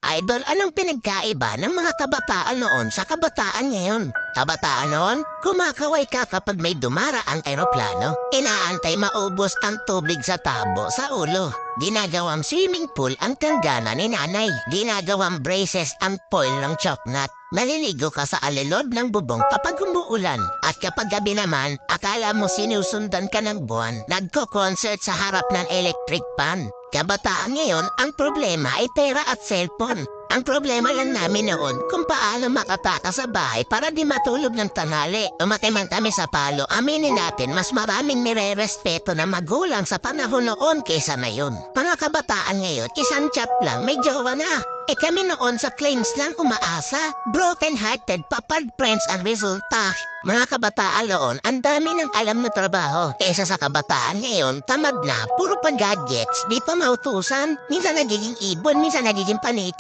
Idol, anong pinagkaiba ng mga kabataan noon sa kabataan ngayon? Kabataan noon, kumakaway ka kapag may dumaraang eroplano. Inaantay maubos ang tubig sa tabo sa ulo. Ginagawang swimming pool ang tanggana ni nanay. Ginagawang braces ang foil ng choknat. Naliligo ka sa alilod ng bubong kapag umuulan. At kapag gabi naman, akala mo sinusundan ka ng buwan. Nagko-concert sa harap ng electric pan. Kabataan ngayon, ang problema ay pera at cellphone. Ang problema lang namin noon kung paano makataka sa bahay para di matulog ng tanghali. Umatay man kami sa palo, aminin natin mas maraming nire-respeto na magulang sa panahon noon kaysa ngayon. Mga kabataan ngayon, isang chat lang, may jowa na. Kami noon sa claims lang umaasa. Broken-hearted, papad friends ang resulta. Mga kabataan noon, ang dami ng alam na trabaho. Kesa sa kabataan ngayon, tamad na, puro pa gadgets, di pa mautusan. Minsan nagiging ibon, minsan nagiging paniki.